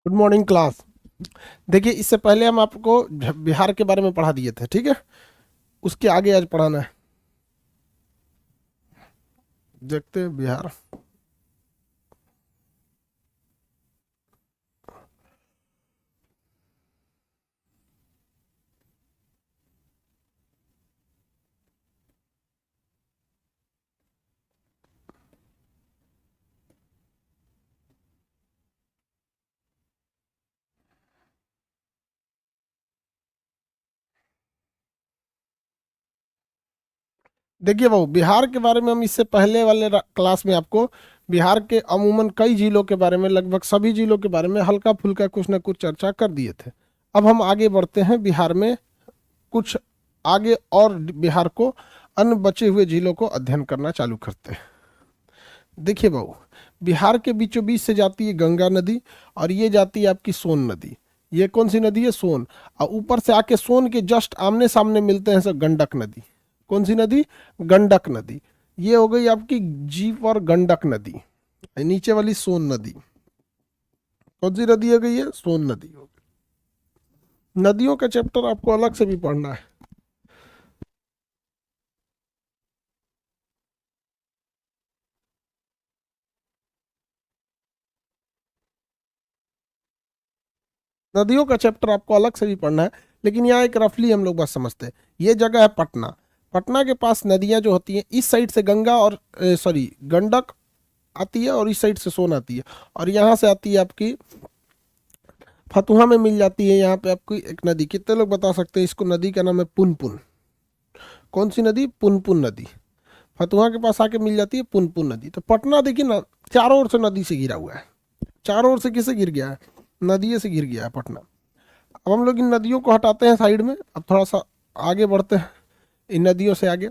Good morning class. देखिए, इससे पहले हम आपको बिहार के बारे में पढ़ा दिए थे, ठीक है। उसके आगे आज पढ़ाना है। देखते हैं बिहार। देखिए बाबू, बिहार के बारे में हम इससे पहले वाले क्लास में आपको बिहार के अमूमन कई जिलों के बारे में, लगभग सभी जिलों के बारे में हल्का फुल्का कुछ ना कुछ चर्चा कर दिए थे। अब हम आगे बढ़ते हैं बिहार में कुछ आगे, और बिहार को अन्य बचे हुए जिलों को अध्ययन करना चालू करते हैं। देखिए बाबू, बिहार के बीचों बीच से जाती है गंगा नदी, और ये जाती है आपकी सोन नदी। ये कौन सी नदी है? सोन। और ऊपर से आके सोन के जस्ट आमने सामने मिलते हैं सब गंडक नदी। कौन सी नदी? गंडक नदी। ये हो गई आपकी जीप और गंडक नदी। नीचे वाली सोन नदी। कौन सी नदी हो गई? है सोन नदी हो गई। नदियों का चैप्टर आपको अलग से भी पढ़ना है। नदियों का चैप्टर आपको अलग से भी पढ़ना है, लेकिन यहाँ एक रफली हम लोग बस समझते हैं। ये जगह है पटना। पटना के पास नदियाँ जो होती हैं, इस साइड से गंगा और सॉरी गंडक आती है, और इस साइड से सोन आती है। और यहाँ से आती है आपकी फतुहा में मिल जाती है। यहाँ पे आपकी एक नदी, कितने लोग बता सकते हैं इसको? नदी का नाम है पुनपुन। कौन सी नदी? पुनपुन नदी। फतुहा के पास आके मिल जाती है पुनपुन नदी। तो पटना देखिए ना, चारों ओर से नदी से घिरा हुआ है। चारों ओर से किसे घिर गया है? नदियों से घिर गया है पटना। अब हम लोग इन नदियों को हटाते हैं साइड में, अब थोड़ा सा आगे बढ़ते हैं इन नदियों से आगे।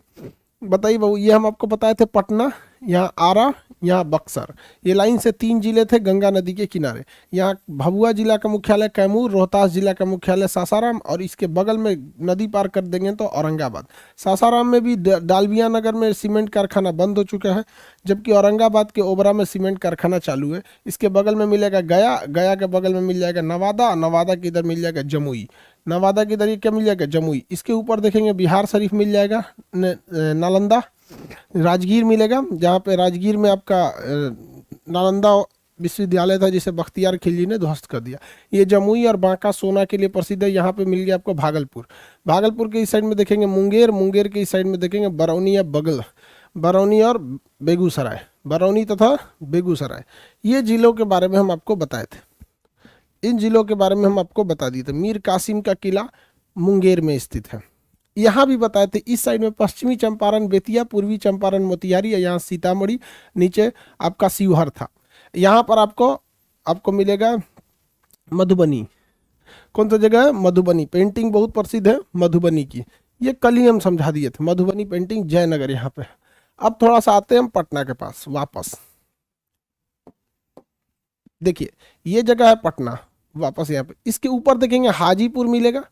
बताइए बहू, ये हम आपको बताए थे पटना, यहाँ आरा, यहाँ बक्सर। ये लाइन से 3 जिले थे गंगा नदी के किनारे। यहाँ भभुआ जिला का मुख्यालय कैमूर, रोहतास जिला का मुख्यालय सासाराम, और इसके बगल में नदी पार कर देंगे तो औरंगाबाद। सासाराम में भी डालमिया नगर में सीमेंट कारखाना बंद हो चुका है, जबकि औरंगाबाद के ओबरा में सीमेंट कारखाना चालू है। इसके बगल में मिलेगा गया, गया के बगल में मिल जाएगा नवादा, नवादा के इधर मिल जाएगा जमुई, नवादा के इधर ये क्या मिल जाएगा? जमुई। इसके ऊपर देखेंगे बिहार शरीफ मिल जाएगा, नालंदा। राजगीर मिलेगा, जहाँ पे राजगीर में आपका नालंदा विश्वविद्यालय था, जिसे बख्तियार खिलजी ने ध्वस्त कर दिया। ये जमुई और बांका सोना के लिए प्रसिद्ध है। यहाँ पे मिल गया आपको भागलपुर। भागलपुर के इस साइड में देखेंगे मुंगेर, मुंगेर के इस साइड में देखेंगे बरौनी या बगल, बरौनी और बेगूसराय, बरौनी तथा बेगूसराय। ये जिलों के बारे में हम आपको बताए थे। इन जिलों के बारे में हम आपको बता दिए थे। मीर कासिम का किला मुंगेर में स्थित है। यहाँ भी बताए थे, इस साइड में पश्चिमी चंपारण बेतिया, पूर्वी चंपारण मोतिहारी, यहाँ सीतामढ़ी, नीचे आपका शिवहर था। यहाँ पर आपको आपको मिलेगा मधुबनी। कौन सा जगह है? मधुबनी। पेंटिंग बहुत प्रसिद्ध है मधुबनी की। ये कल ही हम समझा दिए थे, मधुबनी पेंटिंग जयनगर यहाँ पे। अब थोड़ा सा आते हैं हम पटना के पास वापस। देखिए, ये जगह है पटना। वापस यहाँ पे इसके ऊपर देखेंगे हाजीपुर मिलेगा।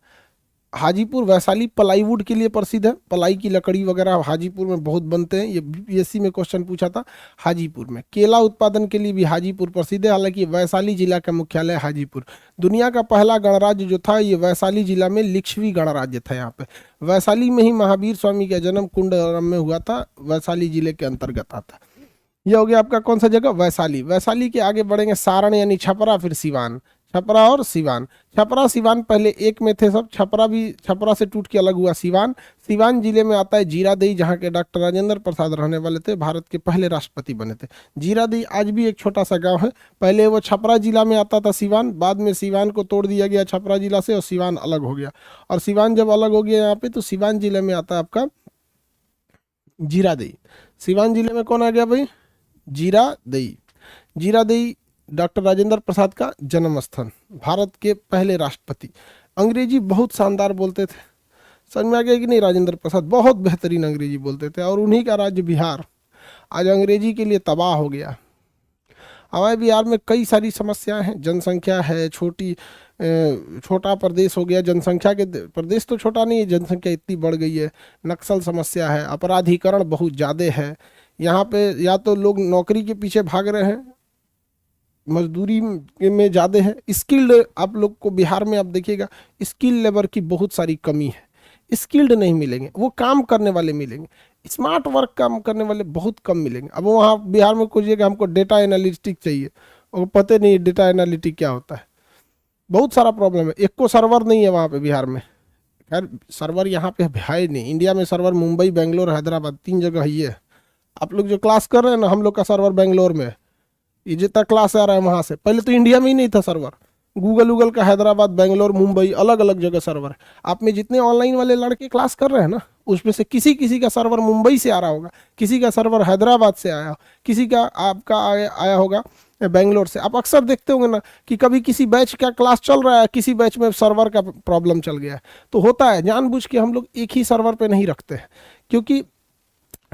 हाजीपुर वैशाली प्लाईवुड के लिए प्रसिद्ध है। प्लाई की लकड़ी वगैरह हाजीपुर में बहुत बनते हैं। ये बीपीएससी में क्वेश्चन पूछा था। हाजीपुर में केला उत्पादन के लिए भी हाजीपुर प्रसिद्ध है। हालांकि वैशाली जिला का मुख्यालय हाजीपुर। दुनिया का पहला गणराज्य जो था, ये वैशाली जिला में लिच्छवी गणराज्य था। यहाँ पे वैशाली में ही महावीर स्वामी का जन्म कुंडरम में हुआ था, वैशाली जिले के अंतर्गत आता। यह हो गया आपका कौन सा जगह? वैशाली। वैशाली के आगे बढ़ेंगे सारण यानी छपरा, फिर सिवान। छपरा और सिवान। छपरा सिवान पहले एक में थे सब। छपरा भी छपरा से टूट के अलग हुआ सिवान। सिवान जिले में आता है जीरादेई, जहाँ के डॉक्टर राजेंद्र प्रसाद रहने वाले थे, भारत के पहले राष्ट्रपति बने थे। जीरादेई आज भी एक छोटा सा गांव है। पहले वो छपरा जिला में आता था सिवान, बाद में सिवान को तोड़ दिया गया छपरा जिला से, और सिवान अलग हो गया। और सिवान जब अलग हो गया यहाँ पे, तो सिवान जिले में आता है आपका जीरादेई। सिवान जिले में कौन आ गया भाई? जीरादेई। जीरादेई डॉक्टर राजेंद्र प्रसाद का जन्म स्थान, भारत के पहले राष्ट्रपति। अंग्रेजी बहुत शानदार बोलते थे। समझ में आ गया कि नहीं? राजेंद्र प्रसाद बहुत बेहतरीन अंग्रेजी बोलते थे, और उन्हीं का राज्य बिहार आज अंग्रेजी के लिए तबाह हो गया। हमारे बिहार में कई सारी समस्याएं हैं। जनसंख्या है छोटी, छोटा प्रदेश हो गया। जनसंख्या के प्रदेश तो छोटा नहीं है, जनसंख्या इतनी बढ़ गई है। नक्सल समस्या है, अपराधीकरण बहुत ज़्यादा है। यहाँ पे या तो लोग नौकरी के पीछे भाग रहे हैं, मजदूरी में ज़्यादा है। स्किल्ड आप लोग को बिहार में आप देखिएगा स्किल लेबर की बहुत सारी कमी है, स्किल्ड नहीं मिलेंगे, वो काम करने वाले मिलेंगे, स्मार्ट वर्क काम करने वाले बहुत कम मिलेंगे। अब वहाँ बिहार में खोजिएगा हमको डेटा एनालिटिक चाहिए, और पता नहीं डेटा एनालिटिक क्या होता है, बहुत सारा प्रॉब्लम है। एक को सर्वर नहीं है वहाँ पे बिहार में। खैर सर्वर यहाँ पे है ही नहीं, इंडिया में सर्वर मुंबई, बेंगलोर, हैदराबाद 3 जगह ही है। आप लोग जो क्लास कर रहे हैं ना, हम लोग का सर्वर बेंगलोर में है, ये जितना क्लास आ रहा है वहाँ से। पहले तो इंडिया में ही नहीं था सर्वर, गूगल का हैदराबाद, बेंगलोर, मुंबई, अलग अलग जगह सर्वर है। आप में जितने ऑनलाइन वाले लड़के क्लास कर रहे हैं ना, उसमें से किसी किसी का सर्वर मुंबई से आ रहा होगा, किसी का सर्वर हैदराबाद से आया, किसी का आपका आया होगा बेंगलोर से। आप अक्सर देखते होंगे ना कि कभी किसी बैच का क्लास चल रहा है, किसी बैच में सर्वर का प्रॉब्लम चल गया है। तो होता है, जानबूझ के हम लोग एक ही सर्वर पे नहीं रखते हैं, क्योंकि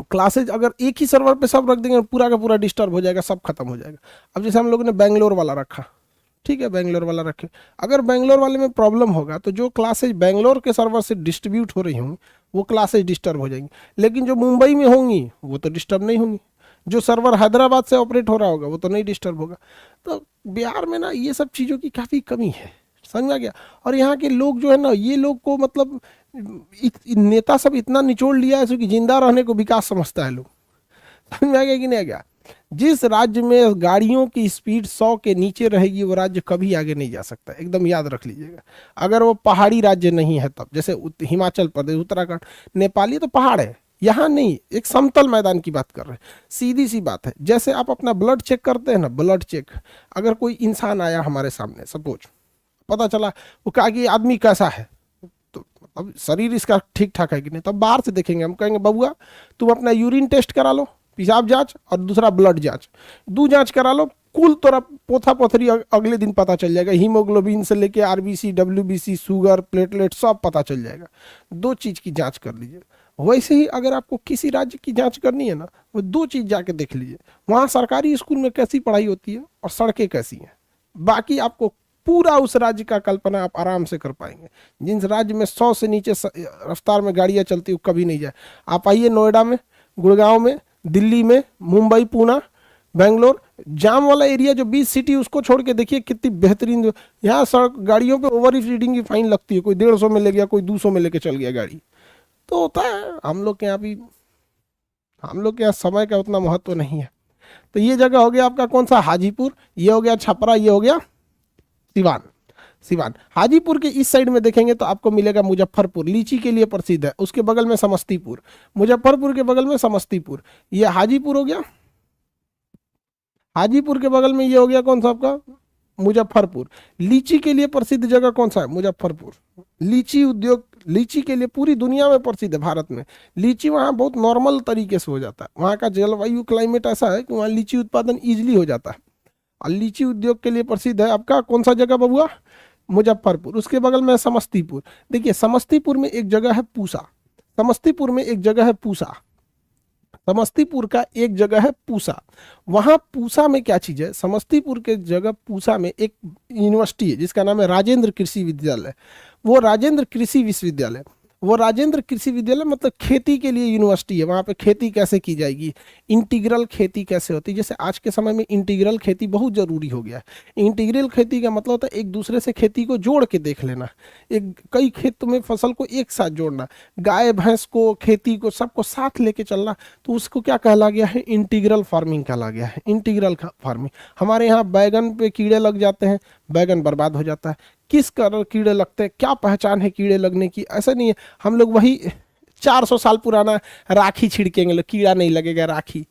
क्लासेज अगर एक ही सर्वर पे सब रख देंगे पूरा का पूरा डिस्टर्ब हो जाएगा, सब खत्म हो जाएगा। अब जैसे हम लोगों ने बेंगलोर वाला रखा, ठीक है, बेंगलोर वाला रखे, अगर बेंगलोर वाले में प्रॉब्लम होगा तो जो क्लासेज बेंगलोर के सर्वर से डिस्ट्रीब्यूट हो रही होंगी वो क्लासेज डिस्टर्ब हो जाएंगी, लेकिन जो मुंबई में होंगी वो तो डिस्टर्ब नहीं होंगी। जो सर्वर हैदराबाद से ऑपरेट हो रहा होगा वो तो नहीं डिस्टर्ब होगा। तो बिहार में ना ये सब चीज़ों की काफ़ी कमी है, समझ में आ गया। और यहाँ के लोग जो है ना, ये लोग को मतलब नेता सब इतना निचोड़ लिया है कि जिंदा रहने को विकास समझता है लोग, समझ में आ गया कि नहीं आ गया। जिस राज्य में गाड़ियों की स्पीड 100 के नीचे रहेगी वो राज्य कभी आगे नहीं जा सकता, एकदम याद रख लीजिएगा। अगर वो पहाड़ी राज्य नहीं है तब, जैसे हिमाचल प्रदेश, उत्तराखंड, नेपाली तो पहाड़ है, यहाँ नहीं, एक समतल मैदान की बात कर रहे हैं। सीधी सी बात है, जैसे आप अपना ब्लड चेक करते हैं ना, ब्लड चेक, अगर कोई इंसान आया हमारे सामने, सपोज पता चला वो कहा कि आदमी कैसा है, तो अब शरीर इसका ठीक ठाक है कि नहीं, तो बाहर से देखेंगे, हम कहेंगे बबुआ तुम अपना यूरिन टेस्ट करा लो, पेशाब जांच, और दूसरा ब्लड जांच, दो जांच करा लो, कुल तोरा पोथा पोथरी अगले दिन पता चल जाएगा, हीमोग्लोबिन से लेके आरबीसी, डब्ल्यूबीसी, शुगर, प्लेटलेट सब पता चल जाएगा। दो चीज़ की जांच कर लीजिए। वैसे ही अगर आपको किसी राज्य की जांच करनी है ना, वो दो चीज़ जाके देख लीजिए, वहाँ सरकारी स्कूल में कैसी पढ़ाई होती है और सड़कें कैसी हैं। बाकी आपको पूरा उस राज्य का कल्पना आप आराम से कर पाएंगे। जिस राज्य में 100 से नीचे रफ्तार में गाड़ियाँ चलती वो कभी नहीं जाए। आप आइए नोएडा में, गुड़गांव में, दिल्ली में, मुंबई, पुणे, बेंगलोर, जाम वाला एरिया जो 20 सिटी, उसको छोड़ के देखिए कितनी बेहतरीन। यहाँ सड़क गाड़ियों पे ओवर स्पीडिंग की फाइन लगती है, कोई 150 में ले गया, कोई 200 में लेके चल गया गाड़ी। तो होता है, हम लोग के यहाँ भी, हम लोग के यहाँ समय का उतना महत्व नहीं है। तो ये जगह हो गया आपका कौन सा, हाजीपुर, ये हो गया छपरा, ये हो गया सिवान। सिवान हाजीपुर के इस साइड में देखेंगे तो आपको मिलेगा मुजफ्फरपुर, लीची के लिए प्रसिद्ध है, उसके बगल में समस्तीपुर, मुजफ्फरपुर के बगल में समस्तीपुर, ये हाजीपुर हो गया। हाजीपुर के बगल में ये हो गया कौन सा आपका, मुजफ्फरपुर। लीची के लिए प्रसिद्ध जगह कौन सा है, मुजफ्फरपुर। लीची उद्योग, लीची के लिए पूरी दुनिया में प्रसिद्ध है, भारत में। लीची वहाँ बहुत नॉर्मल तरीके से हो जाता है, वहाँ का जलवायु क्लाइमेट ऐसा है कि वहाँ लीची उत्पादन ईजिली हो जाता है। और लीची उद्योग के लिए प्रसिद्ध है आपका कौन सा जगह बबुआ, मुजफ्फरपुर। उसके बगल में समस्तीपुर। देखिए समस्तीपुर में एक जगह है पूसा, समस्तीपुर में एक जगह है पूसा, समस्तीपुर का एक जगह है पूसा। वहाँ पूसा में क्या चीज़ है, समस्तीपुर के जगह पूसा में एक यूनिवर्सिटी है जिसका नाम है राजेंद्र कृषि विद्यालय। वो राजेंद्र कृषि विश्वविद्यालय, वो राजेंद्र कृषि विद्यालय मतलब खेती के लिए यूनिवर्सिटी है। वहाँ पे खेती कैसे की जाएगी, इंटीग्रल खेती कैसे होती है। जैसे आज के समय में इंटीग्रल खेती बहुत ज़रूरी हो गया है। इंटीग्रल खेती का मतलब होता है एक दूसरे से खेती को जोड़ के देख लेना, एक कई खेत में फसल को एक साथ जोड़ना, गाय भैंस को, खेती को, सबको साथ लेके चलना। तो उसको क्या कहला गया है, इंटीग्रल फार्मिंग कहला गया है, इंटीग्रल फार्मिंग। हमारे यहाँ बैगन पे कीड़े लग जाते हैं, बैगन बर्बाद हो जाता है। किस कारण कीड़े लगते हैं, क्या पहचान है कीड़े लगने की, ऐसा नहीं है। हम लोग वही 400 साल पुराना राखी छिड़केंगे, कीड़ा नहीं लगेगा। राखी,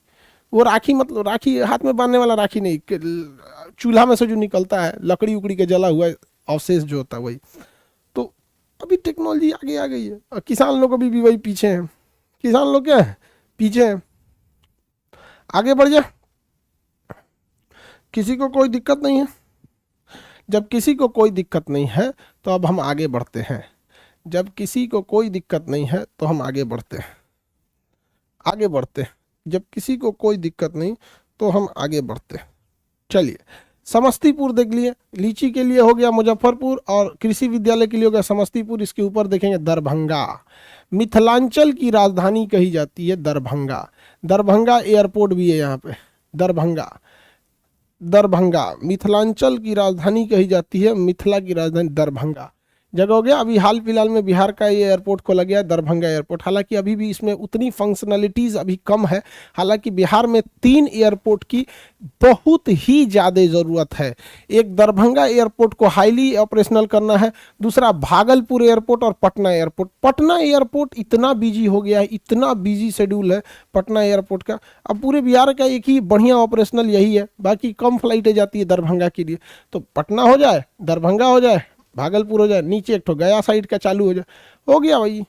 वो राखी मतलब राखी हाथ में बांधने वाला राखी नहीं, चूल्हा में से जो निकलता है लकड़ी उकड़ी के जला हुआ अवशेष जो होता है वही। तो अभी टेक्नोलॉजी आगे आ गई है और किसान लोग अभी भी वही पीछे हैं। किसान लोग क्या है, पीछे हैं। आगे बढ़ जा, किसी को कोई दिक्कत नहीं है। जब किसी को कोई दिक्कत नहीं है तो अब हम आगे बढ़ते हैं। जब किसी को कोई दिक्कत नहीं है तो हम आगे बढ़ते हैं, आगे बढ़ते हैं। जब किसी को कोई दिक्कत नहीं तो हम आगे बढ़ते हैं। चलिए समस्तीपुर देख लिए, लीची के लिए हो गया मुजफ्फरपुर और कृषि विद्यालय के लिए हो गया समस्तीपुर। इसके ऊपर देखेंगे दरभंगा, मिथिलांचल की राजधानी कही जाती है दरभंगा। दरभंगा एयरपोर्ट भी है यहाँ पे, दरभंगा। दरभंगा, मिथिलांचल की राजधानी कही जाती है, मिथिला की राजधानी दरभंगा जगह हो गया। अभी हाल फिलहाल में बिहार का ये एयरपोर्ट खोला गया है, दरभंगा एयरपोर्ट। हालांकि अभी भी इसमें उतनी फंक्शनलिटीज़ अभी कम है। हालांकि बिहार में 3 एयरपोर्ट की बहुत ही ज़्यादा ज़रूरत है। एक दरभंगा एयरपोर्ट को हाईली ऑपरेशनल करना है, दूसरा भागलपुर एयरपोर्ट और पटना एयरपोर्ट। पटना एयरपोर्ट इतना बिजी हो गया है, इतना बिजी शेड्यूल है पटना एयरपोर्ट का। अब पूरे बिहार का एक ही बढ़िया ऑपरेशनल यही है, बाकी कम फ्लाइटें जाती है दरभंगा के लिए। तो पटना हो जाए, दरभंगा हो जाए, भागलपुर हो जाए, नीचे एक ठो गया साइड का चालू हो जाए, हो गया भाई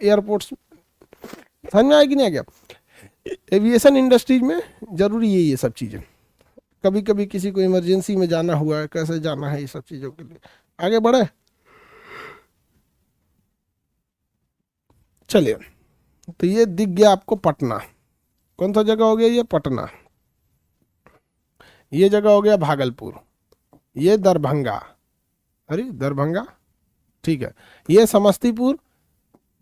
एयरपोर्ट्स। समझ में आया कि नहीं आ गया? एविएशन इंडस्ट्रीज में जरूरी है ये सब चीज़ें। कभी कभी किसी को इमरजेंसी में जाना हुआ है, कैसे जाना है, ये सब चीज़ों के लिए। आगे बढ़े, चलिए। तो ये दिख गया आपको पटना। कौन सा जगह हो गया ये? पटना। ये जगह हो गया भागलपुर, ये दरभंगा, अरे दरभंगा ठीक है, ये समस्तीपुर,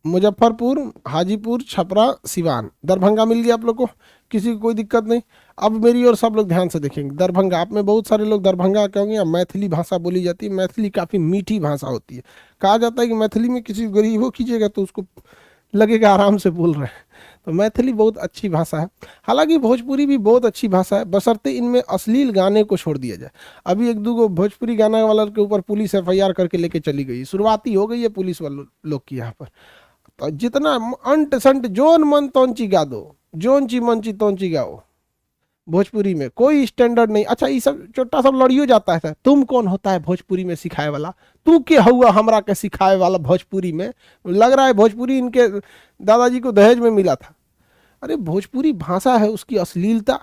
मुजफ्फरपुर, हाजीपुर, छपरा, सिवान। दरभंगा मिल गया आप लोग को, किसी को कोई दिक्कत नहीं। अब मेरी और सब लोग ध्यान से देखेंगे। दरभंगा, आप में बहुत सारे लोग दरभंगा कहोगे, मैथिली भाषा बोली जाती है। मैथिली काफ़ी मीठी भाषा होती है। कहा जाता है कि मैथिली में किसी गरीब हो कीजिएगा तो उसको लगेगा आराम से बोल रहे हैं। तो मैथिली बहुत अच्छी भाषा है। हालांकि भोजपुरी भी बहुत अच्छी भाषा है, बशर्ते इनमें अश्लील गाने को छोड़ दिया जाए। अभी एक दो भोजपुरी गाना वाला के ऊपर पुलिस FIR करके लेके चली गई, शुरुआती हो गई है पुलिस वालों लोग की यहाँ पर। तो जितना अंट संट जोन मन तोंची गा दो, जोन ची मन ची तोंची गाओ। भोजपुरी में कोई स्टैंडर्ड नहीं। अच्छा ये सब छोटा सब लड़ियो जाता है, तुम कौन होता है भोजपुरी में सिखाए वाला, तू के हुआ हमरा के सिखाए वाला भोजपुरी में। लग रहा है भोजपुरी इनके दादाजी को दहेज में मिला था। अरे भोजपुरी भाषा है, उसकी अश्लीलता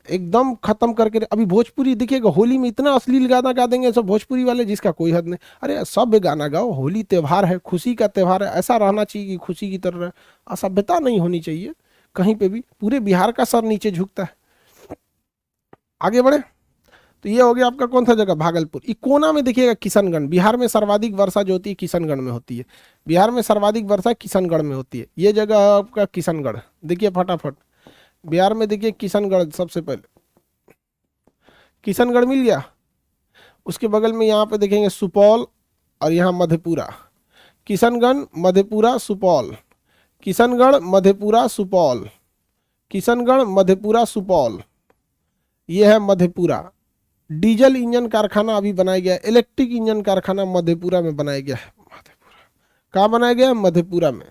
एकदम खत्म करके। अभी भोजपुरी देखिएगा, होली में इतना अश्लील गाना गा देंगे सब भोजपुरी वाले जिसका कोई हद नहीं। अरे सब गाना गाओ, होली त्यौहार है, खुशी का त्यौहार है, ऐसा रहना चाहिए कि खुशी की तरह। असभ्यता नहीं होनी चाहिए कहीं पे भी। पूरे बिहार का सर नीचे झुकता है। आगे बढ़े, तो ये हो गया आपका कौन सा जगह? भागलपुर। ये कोना में देखिएगा किशनगढ़। बिहार में सर्वाधिक वर्षा जो होती है किशनगढ़ में होती है। बिहार में सर्वाधिक वर्षा किशनगढ़ में होती है। ये जगह आपका किशनगढ़, देखिए फटाफट। बिहार में देखिए किशनगढ़ सबसे पहले, किशनगढ़ मिल गया। उसके बगल में यहाँ पे देखेंगे सुपौल, और यहाँ मधेपुरा। किशनगढ़, मधेपुरा, सुपौल, किशनगढ़, मधेपुरा, सुपौल, किशनगढ़, मधेपुरा, सुपौल। ये है मधेपुरा। डीजल इंजन कारखाना अभी बनाया गया है, इलेक्ट्रिक इंजन कारखाना मधेपुरा में बनाया गया है। मधेपुरा कहाँ बनाया गया है? मधेपुरा में।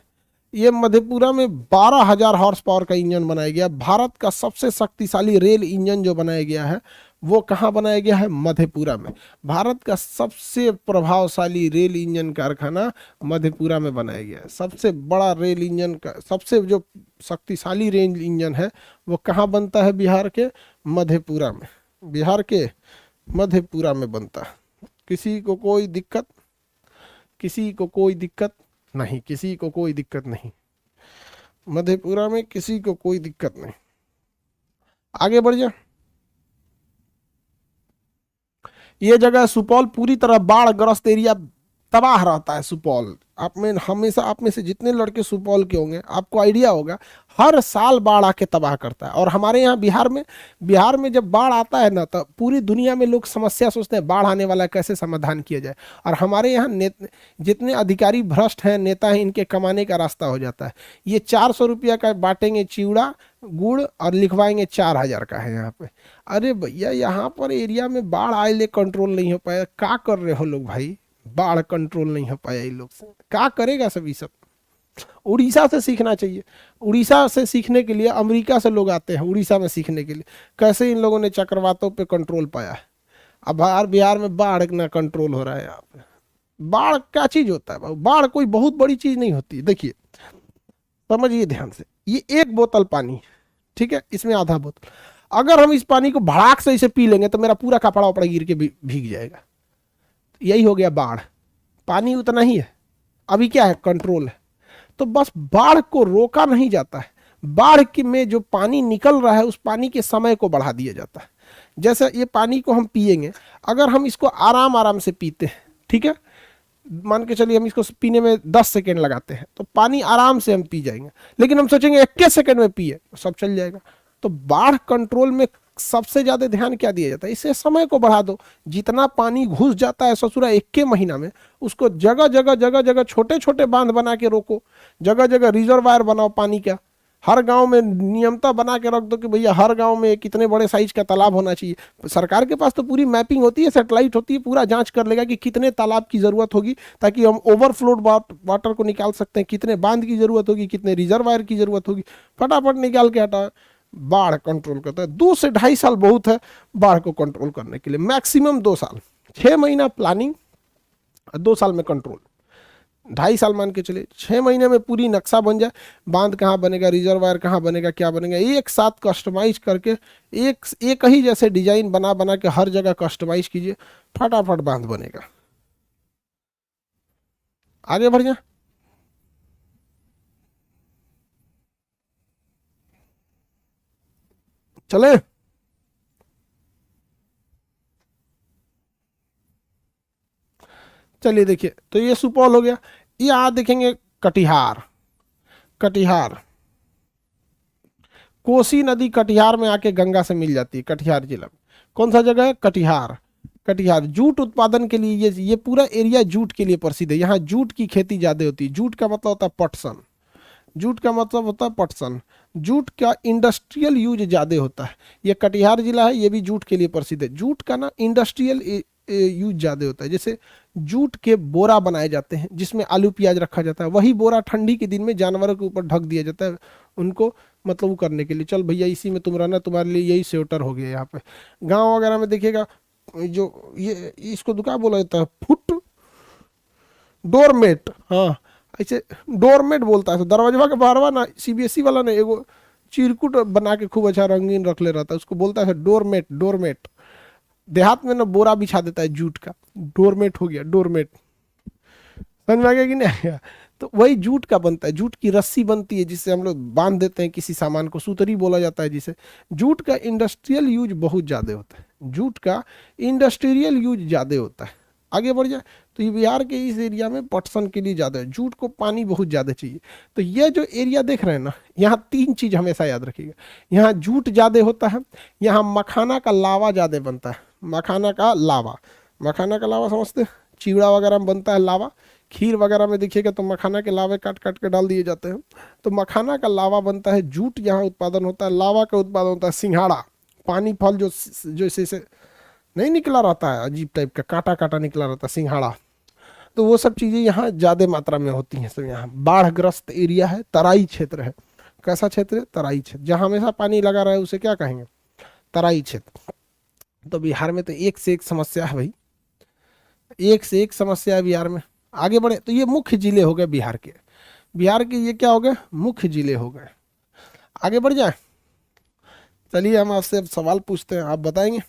ये मधेपुरा में 12,000 हॉर्स पावर का इंजन बनाया गया। भारत का सबसे शक्तिशाली रेल इंजन जो बनाया गया है वो कहाँ बनाया गया है? मधेपुरा में। भारत का सबसे प्रभावशाली रेल इंजन कारखाना मधेपुरा में बनाया गया है। सबसे बड़ा रेल इंजन का, सबसे जो शक्तिशाली रेल इंजन है वो कहाँ बनता है? बिहार के मधेपुरा में। बिहार के मधेपुरा में बनता है। किसी को कोई दिक्कत? किसी को कोई दिक्कत नहीं, किसी को कोई दिक्कत नहीं। मधेपुरा में किसी को कोई दिक्कत नहीं। आगे बढ़ जा। ये जगह सुपौल पूरी तरह बाढ़ ग्रस्त एरिया, तबाह रहता है सुपौल। आप में हमेशा, आप में से जितने लड़के सुपौल के होंगे आपको आइडिया होगा, हर साल बाढ़ आके तबाह करता है। और हमारे यहाँ बिहार में जब बाढ़ आता है ना, तो पूरी दुनिया में लोग समस्या सोचते हैं बाढ़ आने वाला है, कैसे समाधान किया जाए। और हमारे यहाँ जितने अधिकारी भ्रष्ट हैं, नेता हैं, इनके कमाने का रास्ता हो जाता है। ये 400 रुपया का बांटेंगे चिवड़ा गुड़ और लिखवाएंगे 4,000 का है यहाँ पे। अरे भैया यहाँ पर एरिया में बाढ़ आए ले कंट्रोल नहीं हो पाया, क्या कर रहे हो लोग भाई? बाढ़ कंट्रोल नहीं हो पाया इन लोग से, क्या करेगा सभी सब? उड़ीसा से सीखना चाहिए। उड़ीसा से सीखने के लिए अमेरिका से लोग आते हैं उड़ीसा में सीखने के लिए, कैसे इन लोगों ने चक्रवातों पे कंट्रोल पाया है। अब बिहार में बाढ़ ना कंट्रोल हो रहा है यहाँ पे। बाढ़ क्या चीज होता है? बाढ़ कोई बहुत बड़ी चीज नहीं होती। देखिए समझिए ध्यान से, ये एक बोतल पानी, ठीक है, इसमें आधा बोतल, अगर हम इस पानी को भड़ाक से इसे पी लेंगे तो मेरा पूरा कपड़ा उपड़ा गिर के भीग जाएगा। यही हो गया बाढ़। पानी उतना ही है, अभी क्या है? कंट्रोल है। तो बस बाढ़ को रोका नहीं जाता है, बाढ़ के में जो पानी निकल रहा है उस पानी के समय को बढ़ा दिया जाता है। जैसे ये पानी को हम पिएंगे, अगर हम इसको आराम आराम से पीते हैं, ठीक है, मान के चलिए हम इसको पीने में 10 सेकेंड लगाते हैं तो पानी आराम से हम पी जाएंगे। लेकिन हम सोचेंगे 21 सेकेंड में पिए तो सब चल जाएगा। तो बाढ़ कंट्रोल में सबसे ज्यादा ध्यान क्या दिया जाता है, इससे समय को बढ़ा दो। जितना पानी घुस जाता है ससुरा एक के महीना में, उसको जगह जगह जगह जगह छोटे छोटे बांध बना के रोको, जगह जगह रिजर्वायर बनाओ पानी का। हर गांव में नियमता बना के रख दो कि भैया हर गांव में कितने बड़े साइज का तालाब होना चाहिए। सरकार के पास तो पूरी मैपिंग होती है, सैटेलाइट होती है, पूरा जांच कर लेगा कि कितने तालाब की जरूरत होगी, ताकि हम ओवरफ्लोड वाटर को निकाल सकते हैं, कितने बांध की जरूरत होगी, कितने रिजर्वायर की जरूरत होगी, फटाफट निकाल के हटा। बाढ़ कंट्रोल करता है। 2 से 2.5 साल बहुत है बाढ़ को कंट्रोल करने के लिए, मैक्सिमम 2 साल। 6 महीना प्लानिंग, 2 साल में कंट्रोल। 2.5 साल मान के चले, 6 महीने में पूरी नक्शा बन जाए, बांध कहाँ बनेगा, रिजर्वायर कहाँ बनेगा, क्या बनेगा, एक साथ कस्टमाइज करके एक ही जैसे डिजाइन बना बना के हर जगह कस्टमाइज कीजिए, फटाफट बांध बनेगा। आगे बढ़ जाए। चले, चलिए देखिए, तो ये सुपौल हो गया। ये आज देखेंगे कटिहार। कटिहार, कोसी नदी कटिहार में आके गंगा से मिल जाती है, कटिहार जिला में। कौन सा जगह है, कटिहार। कटिहार जूट उत्पादन के लिए ये पूरा एरिया जूट के लिए प्रसिद्ध है। यहाँ जूट की खेती ज्यादा होती है। जूट का मतलब होता है पटसन, जूट का मतलब होता है पटसन। जूट का इंडस्ट्रियल यूज ज्यादा होता है। ये कटिहार जिला है, ये भी जूट के लिए प्रसिद्ध है। जूट का ना इंडस्ट्रियल यूज ज्यादा होता है। जैसे जूट के बोरा बनाए जाते हैं जिसमें आलू प्याज रखा जाता है, वही बोरा ठंडी के दिन में जानवरों के ऊपर ढक दिया जाता है, उनको मतलब वो करने के लिए, चल भैया इसी में तुम रहना, तुम्हारे लिए यही स्वेटर हो गया। यहाँ पे गांव वगैरह में देखिएगा, जो ये इसको दुकान बोला जाता है, फुट डोरमेट, हाँ ऐसे डोरमेट बोलता है। तो दरवाजा के बाहरवा ना सीबीएसई वाला ने एगो चिरकुट बना के खूब अच्छा रंगीन रख ले रहता है, उसको बोलता है डोरमेट। डोरमेट देहात में ना बोरा बिछा देता है जूट का, डोरमेट हो गया, डोरमेट। समझ में आ गया कि नहीं आया? तो वही जूट का बनता है। जूट की रस्सी बनती है जिससे हम लोग बांध देते हैं किसी सामान को, सूतरी बोला जाता है जिसे। जूट का इंडस्ट्रियल यूज बहुत ज़्यादा होता है, जूट का इंडस्ट्रियल यूज ज़्यादा होता है। आगे बढ़ जाए तो ये बिहार के इस एरिया में पटसन के लिए ज़्यादा है, जूट को पानी बहुत ज़्यादा चाहिए। तो ये जो एरिया देख रहे हैं ना, यहाँ 3 चीज़ हमेशा याद रखिएगा। यहाँ जूट ज़्यादा होता है, यहाँ मखाना का लावा ज़्यादा बनता है। मखाना का लावा, मखाना का लावा समझते हैं, चिवड़ा वगैरह में बनता है लावा। खीर वगैरह में देखिएगा तो मखाना के लावे काट काट के डाल दिए जाते हैं। तो मखाना का लावा बनता है, जूट यहाँ उत्पादन होता है। लावा का उत्पादन होता है सिंघाड़ा, पानी फल जो इसे नहीं निकला रहता है, अजीब टाइप का काटा काटा निकला रहता है, सिंघाड़ा। तो वो सब चीज़ें यहाँ ज़्यादा मात्रा में होती हैं। सब यहाँ बाढ़ग्रस्त एरिया है, तराई क्षेत्र है। कैसा क्षेत्र है, तराई क्षेत्र। जहाँ हमेशा पानी लगा रहा है उसे क्या कहेंगे, तराई क्षेत्र। तो बिहार में तो एक से एक समस्या है भाई, एक से एक समस्या है बिहार में। आगे बढ़े तो ये मुख्य जिले हो गए बिहार के। बिहार के ये क्या हो गए, मुख्य जिले हो गए। आगे बढ़ जाए, चलिए हम आपसे अब सवाल पूछते हैं, आप बताएंगे।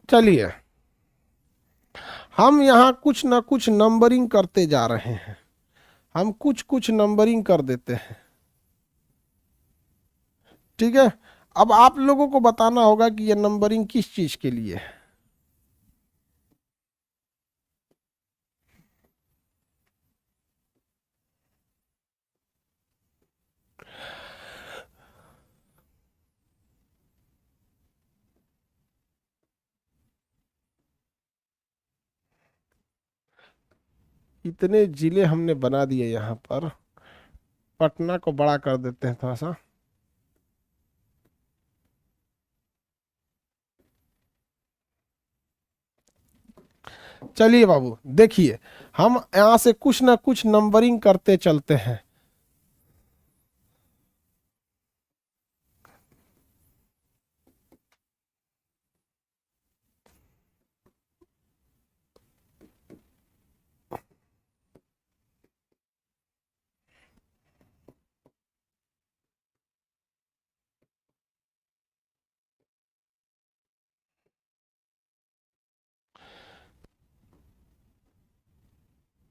चलिए, हम यहाँ कुछ ना कुछ नंबरिंग करते जा रहे हैं, हम कुछ कुछ नंबरिंग कर देते हैं, ठीक है। अब आप लोगों को बताना होगा कि ये नंबरिंग किस चीज के लिए है। इतने जिले हमने बना दिए यहाँ पर, पटना को बड़ा कर देते हैं थोड़ा सा। चलिए बाबू देखिए, हम यहाँ से कुछ ना कुछ नंबरिंग करते चलते हैं।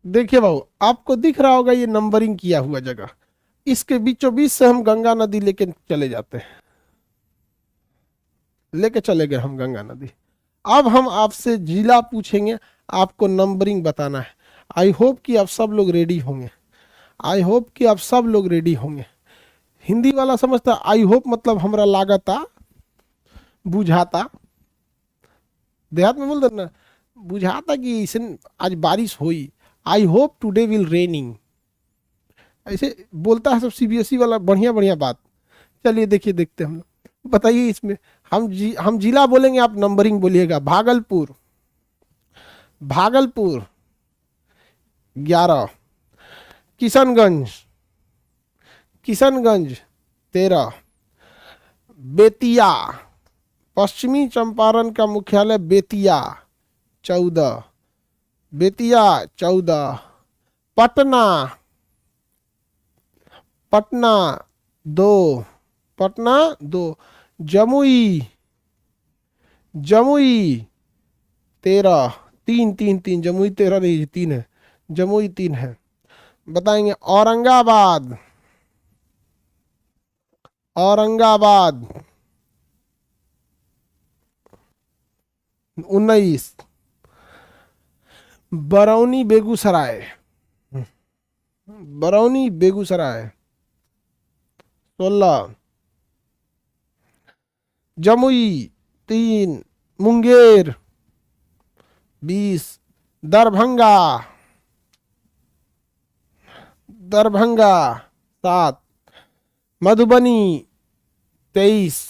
देखिए बाबू, आपको दिख रहा होगा ये नंबरिंग किया हुआ जगह, इसके बीचों बीच से हम गंगा नदी लेके चले जाते हैं, लेके चले गए हम गंगा नदी। अब हम आपसे जिला पूछेंगे, आपको नंबरिंग बताना है। आई होप कि आप सब लोग रेडी होंगे, आई होप कि आप सब लोग रेडी होंगे। हिंदी वाला समझता आई होप मतलब हमरा लागता, बुझाता, देहात में बोल दे ना, बुझाता कि इसे आज बारिश हुई, I hope today will raining, ऐसे बोलता है सब सीबीएसई वाला, बढ़िया बढ़िया बात। चलिए देखिए, देखते हैं हम लोग, बताइए इसमें। हम जिला बोलेंगे, आप नंबरिंग बोलिएगा। भागलपुर, भागलपुर 11, किशनगंज, किशनगंज 13, बेतिया, पश्चिमी चंपारण का मुख्यालय बेतिया 14, बेतिया 14, पटना, पटना 2, पटना 2, जमुई, जमुई 13, 3, जमुई 13 नहीं 3 है, जमुई 3 है। बताएंगे औरंगाबाद, औरंगाबाद 19, बरौनी बेगूसराय, बरौनी बेगूसराय 16, जमुई 3, मुंगेर 20, दरभंगा, दरभंगा 7, मधुबनी 23,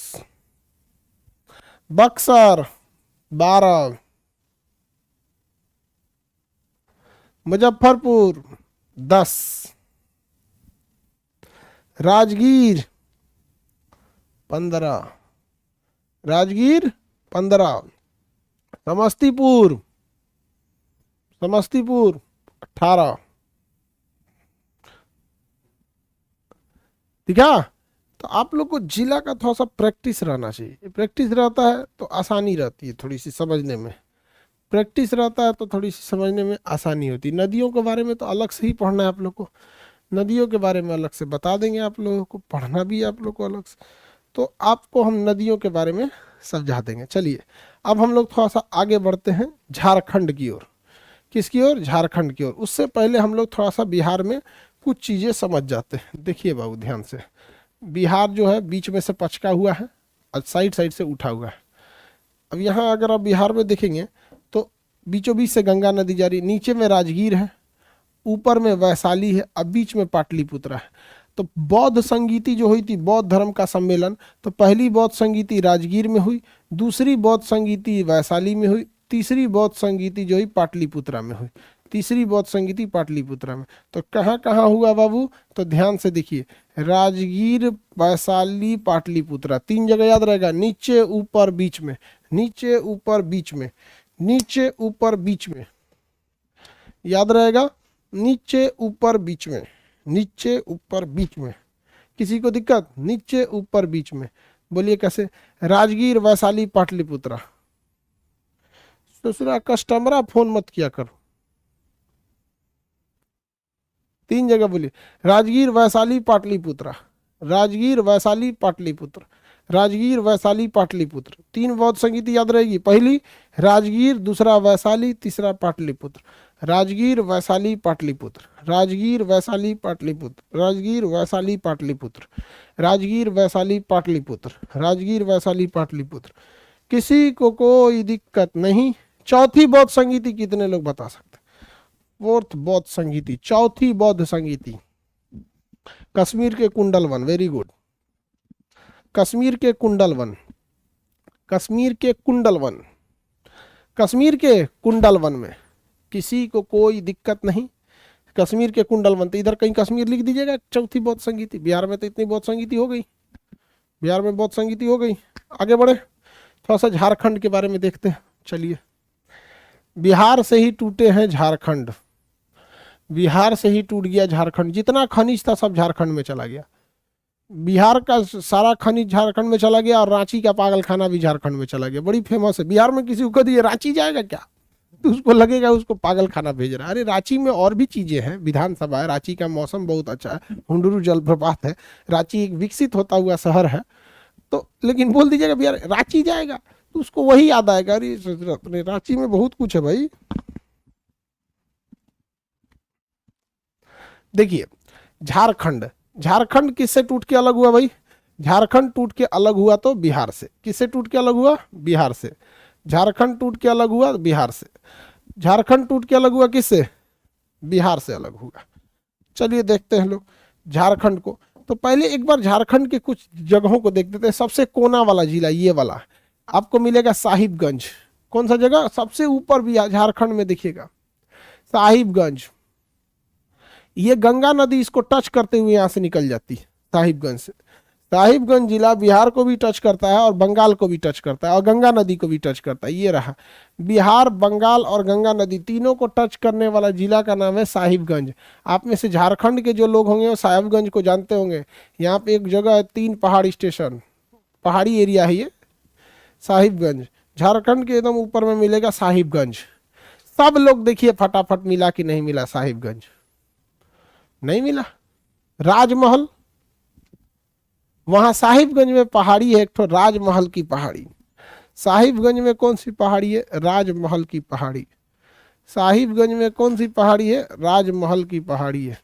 बक्सर 12, मुजफ्फरपुर 10, राजगीर 15, राजगीर 15, समस्तीपुर, समस्तीपुर 18। ठीक है, तो आप लोग को जिला का थोड़ा सा प्रैक्टिस रहना चाहिए। प्रैक्टिस रहता है तो आसानी रहती है थोड़ी सी समझने में, प्रैक्टिस रहता है तो थोड़ी सी समझने में आसानी होती है। नदियों के बारे में तो अलग से ही पढ़ना है आप लोग को, नदियों के बारे में अलग से बता देंगे आप लोगों को, पढ़ना भी है आप लोग को अलग से, तो आपको हम नदियों के बारे में समझा देंगे। चलिए अब हम लोग थोड़ा सा आगे बढ़ते हैं झारखंड की ओर। किसकी ओर? झारखंड की ओर। उससे पहले हम लोग थोड़ा सा बिहार में कुछ चीज़ें समझ जाते हैं। देखिए बाबू ध्यान से, बिहार जो है बीच में से पचका हुआ है और साइड साइड से उठा हुआ है। अब यहाँ अगर आप बिहार में देखेंगे तो बीचों बीच से गंगा नदी जा रही, नीचे में राजगीर है, ऊपर में वैशाली है, अब बीच में पाटलिपुत्रा है। तो बौद्ध संगीति जो हुई थी, बौद्ध धर्म का सम्मेलन, तो पहली बौद्ध संगीति राजगीर में हुई, दूसरी बौद्ध संगीति वैशाली में हुई, तीसरी बौद्ध संगीति जो हुई पाटलिपुत्रा में हुई, तीसरी बौद्ध संगीति पाटलिपुत्रा में। तो कहाँ कहाँ हुआ बाबू? तो ध्यान से देखिए, राजगीर, वैशाली, पाटलिपुत्रा, 3 जगह याद रहेगा, नीचे ऊपर बीच में, नीचे ऊपर बीच में, नीचे ऊपर बीच में, याद रहेगा, नीचे ऊपर बीच में, नीचे ऊपर बीच में। किसी को दिक्कत? नीचे ऊपर बीच में। बोलिए कैसे? राजगीर, वैशाली, पाटलिपुत्रा। दूसरा कस्टमरा फोन मत किया करो, 3 जगह बोलिए, राजगीर, वैशाली, पाटलिपुत्रा, राजगीर, वैशाली, पाटलिपुत्र, राजगीर, वैशाली, पाटलिपुत्र। 3 बौद्ध संगीति याद रहेगी, पहली राजगीर, दूसरा वैशाली, तीसरा पाटलिपुत्र। राजगीर, वैशाली, पाटलिपुत्र, राजगीर, वैशाली, पाटलिपुत्र, राजगीर, वैशाली, पाटलिपुत्र, राजगीर, वैशाली, पाटलिपुत्र, राजगीर, वैशाली, पाटलिपुत्र। किसी को कोई दिक्कत नहीं। चौथी बौद्ध संगीति कितने लोग बता सकते? 4th बौद्ध संगीति, चौथी बौद्ध संगीति, कश्मीर के कुंडल वन। वेरी गुड, कश्मीर के कुंडल वन, कश्मीर के कुंडल वन, कश्मीर के कुंडल वन में किसी को कोई दिक्कत नहीं। कश्मीर के कुंडल वन, तो इधर कहीं कश्मीर लिख दीजिएगा। चौथी बौद्ध संगीति, बिहार में तो इतनी बौद्ध संगीति हो गई, बिहार में बौद्ध संगीति हो गई। आगे बढ़े, थोड़ा सा झारखंड के बारे में देखते हैं। चलिए, बिहार से ही टूटे हैं झारखंड, बिहार से ही टूट गया झारखंड। जितना खनिज था सब झारखंड में चला गया, बिहार का सारा खनिज झारखंड में चला गया, और रांची का पागलखाना भी झारखंड में चला गया। बड़ी फेमस है। बिहार में किसी को कह दिए रांची जाएगा क्या, तो उसको लगेगा उसको पागलखाना भेज रहा है। अरे रांची में और भी चीजें हैं, विधानसभा है, रांची का मौसम बहुत अच्छा है, हुंडुरु जलप्रपात है, रांची एक विकसित होता हुआ शहर है। तो लेकिन बोल दीजिएगा बिहार रांची जाएगा, तो उसको वही याद आएगा, अरे अपने रांची में बहुत कुछ है भाई। देखिए झारखंड, झारखंड किससे टूट के अलग हुआ भाई? झारखंड टूट के अलग हुआ तो बिहार से। किससे टूट के अलग हुआ? बिहार से। झारखंड टूट के अलग हुआ बिहार से। झारखंड टूट के अलग हुआ किससे? बिहार से अलग हुआ। चलिए देखते हैं लोग झारखंड को। तो पहले एक बार झारखंड के कुछ जगहों को देख देते हैं। सबसे कोना वाला जिला ये वाला आपको मिलेगा साहिबगंज। कौन सा जगह सबसे ऊपर भी झारखंड में देखिएगा? साहिबगंज। ये गंगा नदी इसको टच करते हुए यहाँ से निकल जाती है साहिबगंज से। साहिबगंज जिला बिहार को भी टच करता है और बंगाल को भी टच करता है और गंगा नदी को भी टच करता है। ये रहा बिहार, बंगाल और गंगा नदी तीनों को टच करने वाला जिला का नाम है साहिबगंज। आप में से झारखंड के जो लोग होंगे वो साहिबगंज को जानते होंगे। यहाँ पे एक जगह है 3 पहाड़ी स्टेशन, पहाड़ी एरिया है ये साहिबगंज। झारखंड के एकदम ऊपर में मिलेगा साहिबगंज। सब लोग देखिए फटाफट मिला कि नहीं मिला? साहिबगंज नहीं मिला। राजमहल, वहां साहिबगंज में पहाड़ी है एक तो राजमहल की पहाड़ी। साहिबगंज में कौन सी पहाड़ी है? राजमहल की पहाड़ी। साहिबगंज में कौन सी पहाड़ी है? राजमहल की पहाड़ी है।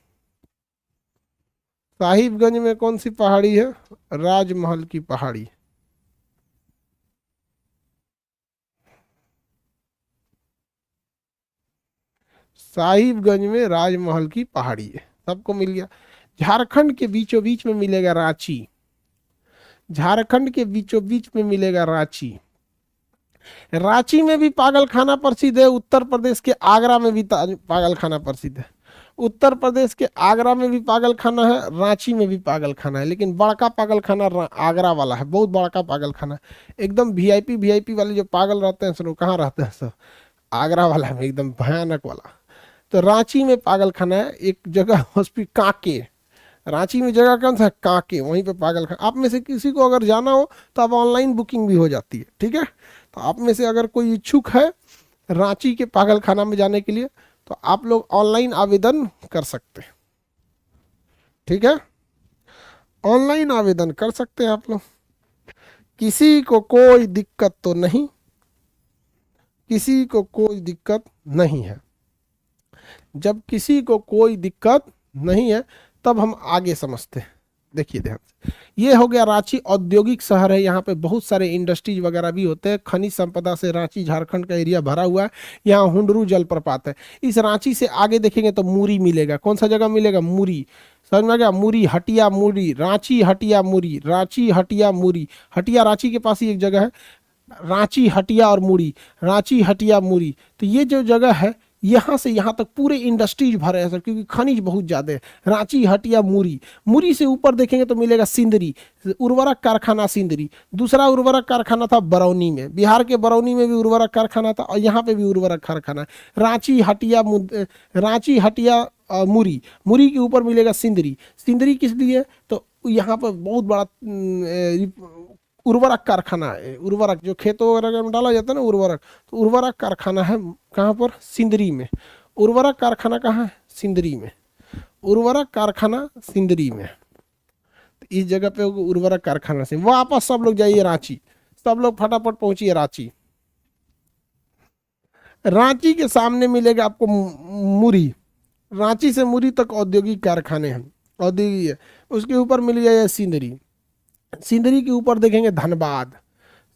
साहिबगंज में कौन सी पहाड़ी है? राजमहल की पहाड़ी। साहिबगंज में राजमहल की पहाड़ी है। सबको मिल गया। झारखंड के बीचों बीच में मिलेगा रांची। झारखंड के बीचों बीच में मिलेगा रांची। रांची में भी पागल खाना प्रसिद्ध है। उत्तर प्रदेश के आगरा में भी पागल खाना प्रसिद्ध है। उत्तर प्रदेश के आगरा में भी पागल खाना है, रांची में भी पागल खाना है, लेकिन बड़का पागल खाना आगरा वाला है। बहुत बड़का पागल खाना है। एकदम वीआईपी वीआईपी वाले जो पागल रहते हैं सब कहाँ रहते हैं? सब आगरा वाला में, एकदम भयानक वाला। तो रांची में पागल खाना है। एक जगह हॉस्पिटल कांके, रांची में जगह कौन सा है? कांके, वहीं पे पागल खाना। आप में से किसी को अगर जाना हो तो आप ऑनलाइन बुकिंग भी हो जाती है, ठीक है? तो आप में से अगर कोई इच्छुक है रांची के पागल खाना में जाने के लिए तो आप लोग ऑनलाइन आवेदन कर सकते हैं, ठीक है? ऑनलाइन आवेदन कर सकते हैं आप लोग। किसी को कोई दिक्कत तो नहीं, किसी को कोई दिक्कत नहीं है। जब किसी को कोई दिक्कत नहीं है तब हम आगे समझते हैं। देखिए ध्यान से, ये हो गया रांची औद्योगिक शहर है। यहाँ पे बहुत सारे इंडस्ट्रीज वगैरह भी होते हैं। खनिज संपदा से रांची झारखंड का एरिया भरा हुआ है। यहाँ हुंडरू जलप्रपात है। इस रांची से आगे देखेंगे तो मुरी मिलेगा। कौन सा जगह मिलेगा? मुरी। समझ में आ गया? मुरी, हटिया, मुरी, रांची, हटिया, मुरी, रांची, हटिया, मुरी। हटिया रांची के पास ही एक जगह है, रांची, हटिया और मुरी, रांची, हटिया, मुरी। तो ये जो जगह है यहाँ से यहाँ तक पूरे इंडस्ट्रीज भरे हैं सर, क्योंकि खनिज बहुत ज़्यादा है। रांची, हटिया, मुरी। मुरी से ऊपर देखेंगे तो मिलेगा सिंदरी, उर्वरक कारखाना सिंदरी। दूसरा उर्वरक कारखाना था बरौनी में, बिहार के बरौनी में भी उर्वरक कारखाना था और यहाँ पे भी उर्वरक कारखाना है। रांची, हटिया, रांची, हटिया, मुरी। मुरी के ऊपर मिलेगा सिंदरी। सिंदरी किस लिए? तो यहाँ पर बहुत बड़ा उर्वरक कारखाना है। उर्वरक जो खेतों वगैरह में डाला जाता है ना उर्वरक, तो उर्वरक कारखाना है कहाँ पर? सिंदरी में। उर्वरक कारखाना कहाँ है? सिंदरी में। उर्वरक कारखाना सिंदरी में। तो इस जगह पे उर्वरक कारखाना से वापस सब लोग जाइए रांची। सब लोग फटाफट पहुंचिए रांची। रांची के सामने मिलेगा आपको मुरी। रांची से मुरी तक औद्योगिक कारखाने हैं, औद्योगिक है। उसके ऊपर मिल जाएगा सिंदरी। सिंदरी के ऊपर देखेंगे धनबाद।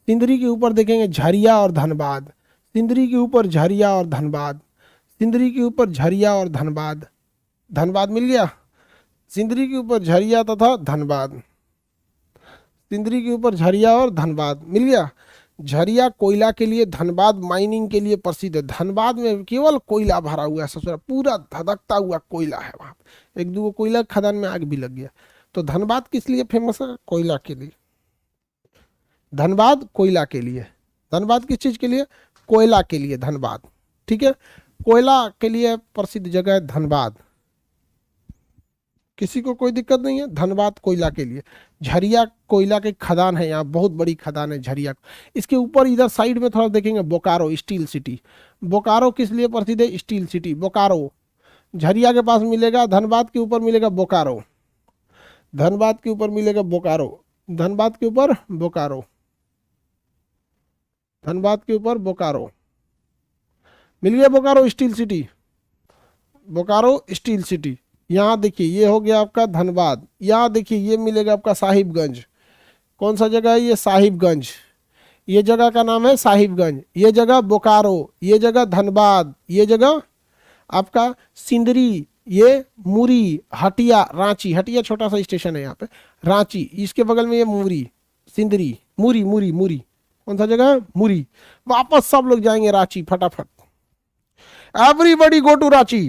सिंदरी के ऊपर देखेंगे झरिया और धनबाद। सिंदरी के ऊपर झरिया और धनबाद। सिंदरी के ऊपर झरिया और धनबाद। धनबाद मिल गया। सिंदरी के ऊपर झरिया तथा धनबाद। सिंदरी के ऊपर झरिया और धनबाद मिल गया। झरिया कोयला के लिए, धनबाद माइनिंग के लिए प्रसिद्ध है। धनबाद में केवल कोयला भरा हुआ है, ससुरा पूरा धधकता हुआ कोयला है। वहाँ एक दो कोयला खदान में आग भी लग गया। तो धनबाद किस लिए फेमस है? कोयला के लिए। धनबाद कोयला के लिए। धनबाद किस चीज के लिए? कोयला के लिए धनबाद, ठीक है? कोयला के लिए प्रसिद्ध जगह है धनबाद। किसी को कोई दिक्कत नहीं है? धनबाद कोयला के लिए। झरिया कोयला के खदान है, यहाँ बहुत बड़ी खदान है झरिया। इसके ऊपर इधर साइड में थोड़ा देखेंगे बोकारो स्टील सिटी। बोकारो किस लिए प्रसिद्ध है? Steel city Bokaro. झरिया के पास मिलेगा, धनबाद के ऊपर मिलेगा बोकारो। धनबाद के ऊपर मिलेगा बोकारो। धनबाद के ऊपर बोकारो। धनबाद के ऊपर बोकारो, मिल गया Bokaro steel city, Bokaro steel city. यहाँ देखिए ये हो गया आपका धनबाद, यहाँ देखिए ये मिलेगा आपका साहिबगंज। कौन सा जगह है ये? साहिबगंज। ये जगह का नाम है साहिबगंज, ये जगह बोकारो, ये जगह धनबाद, ये जगह आपका सिंदरी, ये मुरी, हटिया, रांची, हटिया छोटा सा स्टेशन है यहाँ पे, रांची, इसके बगल में ये मुरी, सिंदरी, मुरी, मुरी, मुरी, कौन सा जगह है? मुरी। वापस सब लोग जाएंगे रांची फटाफट, everybody go to Ranchi,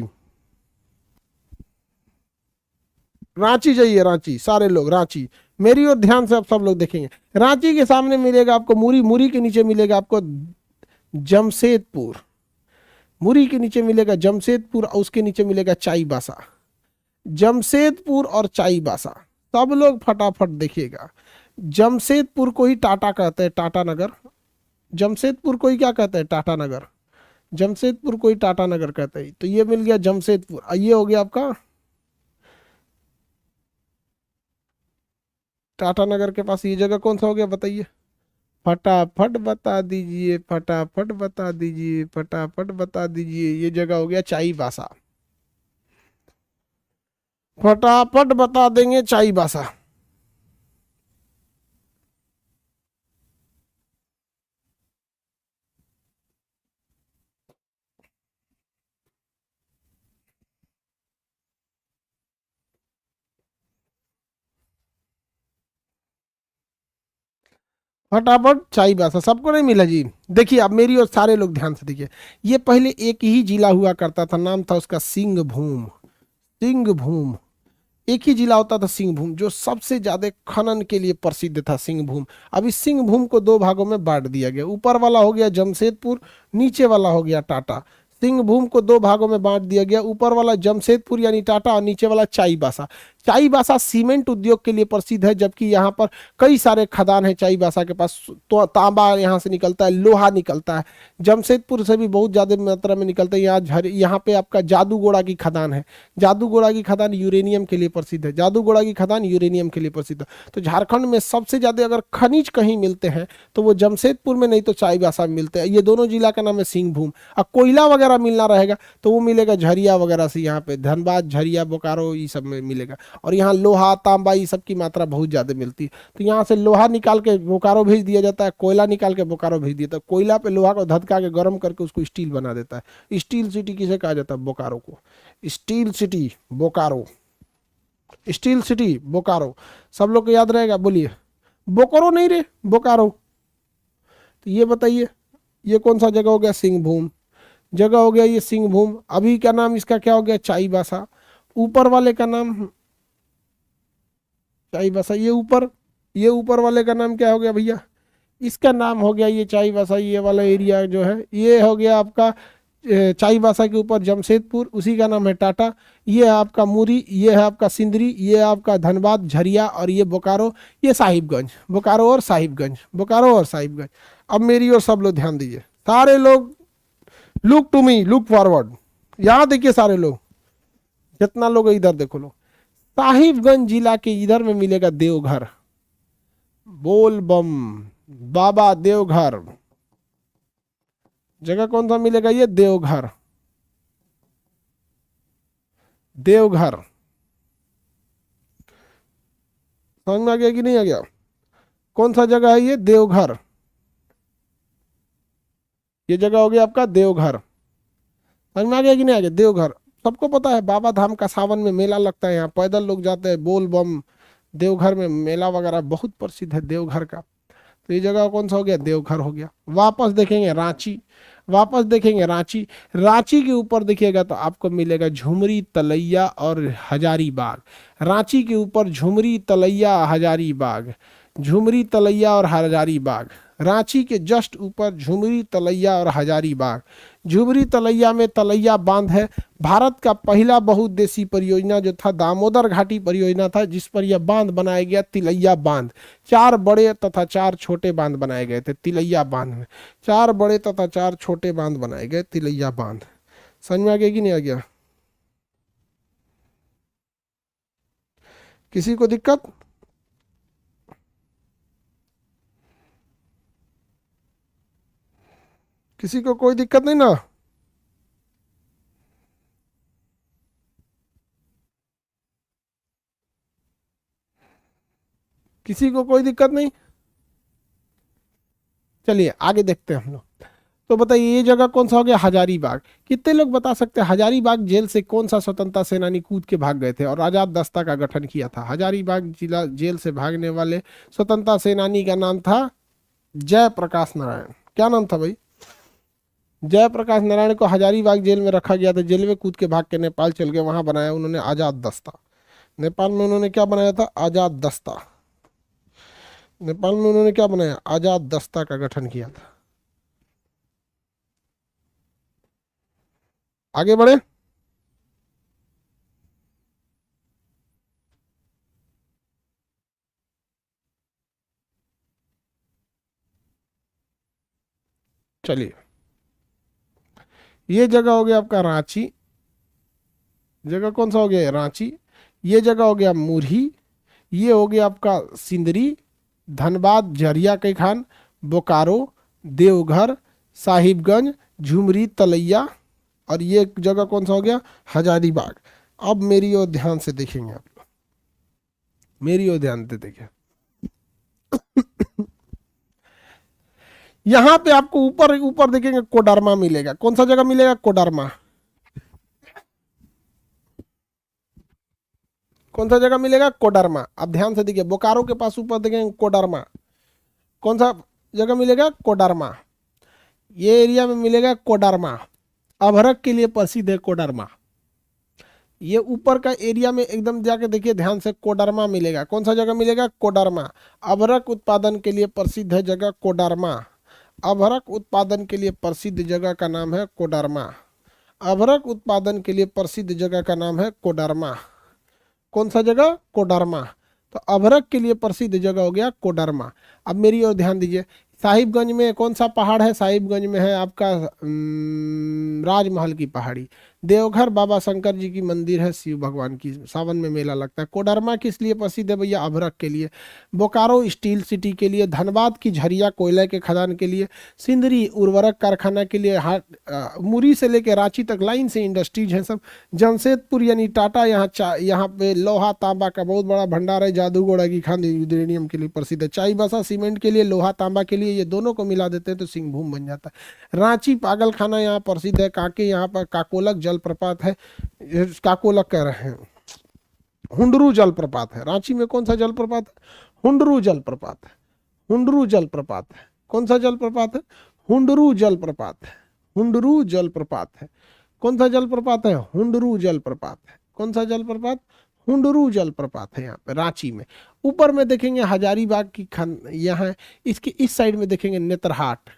Ranchi जाइए, रांची सारे लोग, रांची। मेरी ओर ध्यान से आप सब लोग देखेंगे, रांची के सामने मिलेगा आपको मुरी, मुरी के नीचे मिलेगा आपको जमशेदपुर, मुरी के नीचे मिलेगा जमशेदपुर और उसके नीचे मिलेगा चाईबासा। जमशेदपुर और चाईबासा, सब लोग फटाफट देखिएगा। जमशेदपुर को ही टाटा कहते हैं, टाटा नगर। जमशेदपुर को ही क्या कहते हैं? टाटा नगर। जमशेदपुर को ही टाटा नगर कहते हैं। तो ये मिल गया जमशेदपुर, ये हो गया आपका टाटा नगर के पास। ये जगह कौन सा हो गया बताइए? फटाफट बता दीजिए, फटाफट बता दीजिए, फटाफट बता दीजिए। ये जगह हो गया चाईबासा, फटाफट बता देंगे चाईबासा। फटाफट चाईबासा, सबको नहीं मिला जी। देखिए अब मेरी और सारे लोग ध्यान से देखिए, ये पहले एक ही जिला हुआ करता था, नाम था उसका सिंहभूम। सिंहभूम, एक ही जिला होता था सिंहभूम, जो सबसे ज्यादा खनन के लिए प्रसिद्ध था सिंहभूम। अब इस सिंहभूम को दो भागों में बांट दिया गया, ऊपर वाला हो गया जमशेदपुर, नीचे वाला हो गया टाटा। सिंहभूम को दो भागों में बांट दिया गया, ऊपर वाला जमशेदपुर यानी टाटा और नीचे वाला चाईबासा। चाईबासा सीमेंट उद्योग के लिए प्रसिद्ध है, जबकि यहाँ पर कई सारे खदान है चाईबासा के पास। तो तांबा यहाँ से निकलता है, लोहा निकलता है। जमशेदपुर से भी बहुत ज्यादा मात्रा में निकलता है। यहाँ पे आपका जादूगोड़ा की खदान है, जादूगोड़ा की खदान यूरेनियम के लिए प्रसिद्ध है, जादूगोड़ा की खदान यूरेनियम के लिए प्रसिद्ध है। तो झारखंड में सबसे ज्यादा अगर खनिज कहीं मिलते हैं तो वो जमशेदपुर में, नहीं तो चाईबासा में मिलते हैं। ये दोनों जिला का नाम है सिंहभूम। और कोयला वगैरह मिलना रहेगा तो वो मिलेगा झरिया वगैरह से, यहाँ पे धनबाद, झरिया, बोकारो, ये सब में मिलेगा। और यहाँ लोहा, तांबा, ये सब की मात्रा बहुत ज्यादा मिलती है। तो यहाँ से लोहा निकाल के बोकारो भेज दिया जाता है, कोयला निकाल के बोकारो भेज दिया जाता है। कोयला पे लोहा को धधका के गर्म करके उसको स्टील बना देता है। स्टील सिटी किसे कहा जाता है? बोकारो को। Steel city Bokaro, steel city Bokaro, सब लोग को याद रहेगा। बोलिए, बोकारो नहीं रे, बोकारो। तो ये बताइए, ये कौन सा जगह हो गया? सिंहभूम जगह हो गया ये सिंहभूम। अभी क्या नाम इसका क्या हो गया? चाईबासा। ऊपर वाले का नाम चाईबासा, ये ऊपर वाले का नाम क्या हो गया भैया? इसका नाम हो गया ये चाईबासा। ये वाला एरिया जो है ये हो गया आपका चाईबासा के ऊपर जमशेदपुर, उसी का नाम है टाटा। ये है आपका मुरी, ये है आपका सिंदरी, ये है आपका धनबाद, झरिया, और ये बोकारो, ये साहिबगंज। बोकारो और साहिबगंज, बोकारो और साहिबगंज। अब मेरी ओर सब लोग ध्यान दीजिए, सारे लोग look to me, look forward. यहाँ देखिए सारे लोग, जितना लोग है इधर देखो लोग। साहिबगंज जिला के इधर में मिलेगा देवघर। बोल बम, बाबा देवघर। जगह कौन सा मिलेगा? ये देवघर, देवघर। समझ में आ गया कि नहीं आ गया? कौन सा जगह है ये? देवघर। ये जगह हो गया आपका देवघर। समझ में आ गया कि नहीं आ गया? देवघर सबको पता है, बाबा धाम का सावन में मेला लगता है, यहाँ पैदल लोग जाते हैं, बोल बम। देवघर में मेला वगैरह बहुत प्रसिद्ध है देवघर का। तो ये जगह कौन सा हो गया? देवघर हो गया। वापस देखेंगे रांची, वापस देखेंगे रांची। रांची के ऊपर देखिएगा तो आपको मिलेगा झुमरी, तलैया और हजारीबाग। रांची के ऊपर झुमरी, तलैया, हजारीबाग, झुमरी, तलैया और हजारीबाग। रांची के जस्ट ऊपर झुमरी, तलैया और हजारीबाग। झुमरी तलैया में तलैया बांध है। भारत का पहला बहुउद्देशीय परियोजना जो था दामोदर घाटी परियोजना था, जिस पर यह बांध बनाया गया, तिलैया बांध। 4 बड़े तथा 4 छोटे बांध बनाए गए थे तिलैया बांध में। 4 बड़े तथा 4 छोटे बांध बनाए गए तिलैया बांध। समझ में आ गया कि नहीं आ गया? किसी को दिक्कत? किसी को कोई दिक्कत नहीं ना? किसी को कोई दिक्कत नहीं? चलिए आगे देखते हैं हम लोग। तो बताइए ये जगह कौन सा हो गया? हजारीबाग। कितने लोग बता सकते हैं हजारीबाग जेल से कौन सा स्वतंत्रता सेनानी कूद के भाग गए थे और आजाद दस्ता का गठन किया था? हजारीबाग जिला जेल से भागने वाले स्वतंत्रता सेनानी का नाम था जयप्रकाश नारायण। क्या नाम था भाई? जयप्रकाश नारायण को हजारीबाग जेल में रखा गया था। जेल में कूद के भाग के नेपाल चल गए, वहां बनाया उन्होंने आजाद दस्ता। नेपाल में उन्होंने क्या बनाया था? आजाद दस्ता। नेपाल में उन्होंने क्या बनाया? आजाद दस्ता का गठन किया था। आगे बढ़े। चलिए ये जगह हो गया आपका रांची। जगह कौन सा हो गया? रांची। ये जगह हो गया मुरही। ये हो गया आपका सिंदरी, धनबाद, झरिया के खान, बोकारो, देवघर, साहिबगंज, झुमरी, तलैया। और ये जगह कौन सा हो गया? हजारीबाग। अब मेरी ओर ध्यान से देखेंगे आप लोग, मेरी ओर ध्यान से देखें। यहां पे आपको ऊपर ऊपर देखेंगे कोडरमा मिलेगा। कौन सा जगह मिलेगा? कोडरमा। कौन सा जगह मिलेगा? कोडरमा। अब ध्यान से देखिए, बोकारो के पास ऊपर देखेंगे कोडरमा। कौन सा जगह मिलेगा? कोडरमा। ये एरिया में मिलेगा कोडरमा। अभरक के लिए प्रसिद्ध है कोडरमा। ये ऊपर का एरिया में एकदम जाके देखिए ध्यान से, कोडरमा मिलेगा। कौन सा जगह मिलेगा? कोडरमा। अभरक उत्पादन के लिए प्रसिद्ध है जगह कोडरमा। अभरक उत्पादन के लिए प्रसिद्ध जगह का नाम है कोडरमा। अभरक उत्पादन के लिए प्रसिद्ध जगह का नाम है कोडरमा। कौन सा जगह? कोडरमा। तो अभरक के लिए प्रसिद्ध जगह हो गया कोडरमा। अब मेरी ओर ध्यान दीजिए, साहिबगंज में कौन सा पहाड़ है? साहिबगंज में है आपका राजमहल की पहाड़ी। देवघर बाबा शंकर जी की मंदिर है, शिव भगवान की, सावन में मेला लगता है। कोडरमा किस लिए प्रसिद्ध है भैया? अभरक के लिए। बोकारो स्टील सिटी के लिए। धनबाद की झरिया कोयला के खदान के लिए। सिंदरी उर्वरक कारखाना के लिए। मुरी से लेकर रांची तक लाइन से इंडस्ट्रीज है सब। जमशेदपुर यानी टाटा, यहाँ पे लोहा तांबा का बहुत बड़ा भंडार है। जादूगोड़ा की खान यूरेनियम के लिए प्रसिद्ध है। चाईबासा सीमेंट के लिए, लोहा तांबा के लिए। ये दोनों को मिला देते हैं तो सिंहभूम बन जाता है। रांची पागल खाना यहाँ प्रसिद्ध है। कांके यहाँ पर काकोलक जलप्रपात है। काकोलक कह रहे हैं, हुंडरू जलप्रपात है। रांची में कौन सा जलप्रपात है? हुंडरू जलप्रपात है। हुंडरू जलप्रपात है। कौन सा जलप्रपात है? हुंडरू जलप्रपात है। हुंडरू जलप्रपात है। कौन सा जलप्रपात है? हुंडरू जलप्रपात है। कौन सा जलप्रपात? हुंडरू जलप्रपात है यहाँ पे रांची में। ऊपर में देखेंगे हजारीबाग की खान यहाँ, इसके इस साइड में देखेंगे नेत्रहाट।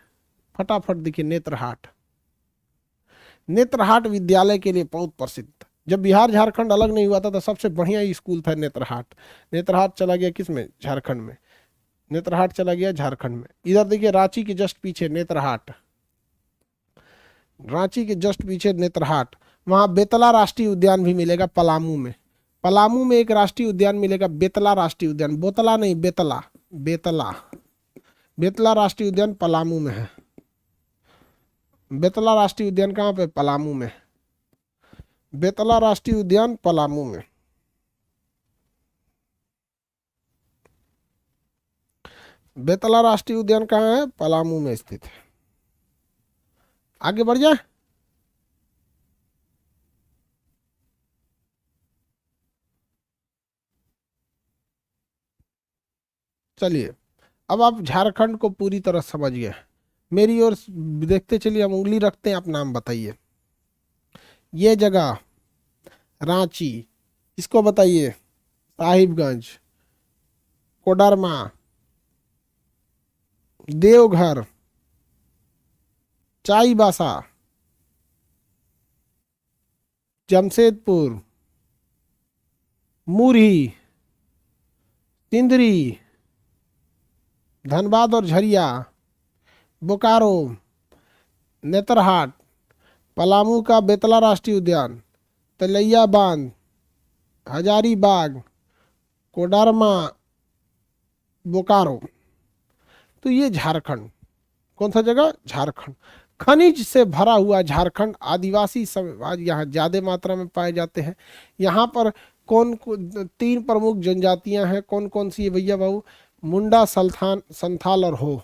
फटाफट देखिए नेत्रहाट। नेत्रहाट विद्यालय के लिए बहुत प्रसिद्ध। जब बिहार झारखंड अलग नहीं हुआ था तो सबसे बढ़िया स्कूल था नेत्रहाट। नेत्रहाट चला गया किस में? झारखंड में। नेत्रहाट चला गया झारखंड में। इधर देखिए रांची के जस्ट पीछे नेत्रहाट। रांची के जस्ट पीछे नेत्रहाट। वहाँ बेतला राष्ट्रीय उद्यान भी मिलेगा पलामू में। पलामू में एक राष्ट्रीय उद्यान मिलेगा, बेतला राष्ट्रीय उद्यान। बोतला नहीं, बेतला। बेतला। बेतला राष्ट्रीय उद्यान पलामू में है। बेतला राष्ट्रीय उद्यान कहाँ पे? पलामू में। बेतला राष्ट्रीय उद्यान पलामू में। बेतला राष्ट्रीय उद्यान कहाँ है? पलामू में स्थित है। आगे बढ़ जाए। चलिए अब आप झारखंड को पूरी तरह समझ गए। मेरी ओर देखते चलिए, हम उंगली रखते हैं, आप नाम बताइए। ये जगह रांची, इसको बताइए साहिबगंज, कोडरमा, देवघर, चाईबासा, जमशेदपुर, मुरही, सिंदरी, धनबाद और झरिया, बोकारो, नेतरहाट, पलामू का बेतला राष्ट्रीय उद्यान, तलैया बांध, हजारीबाग, कोडरमा, बोकारो। तो ये झारखंड। कौन सा जगह? झारखंड। खनिज से भरा हुआ झारखंड, आदिवासी समाज यहाँ ज्यादा मात्रा में पाए जाते हैं। यहाँ पर तीन प्रमुख जनजातियां हैं, कौन कौन सी है भैया बाबू? मुंडा, संथाल और हो।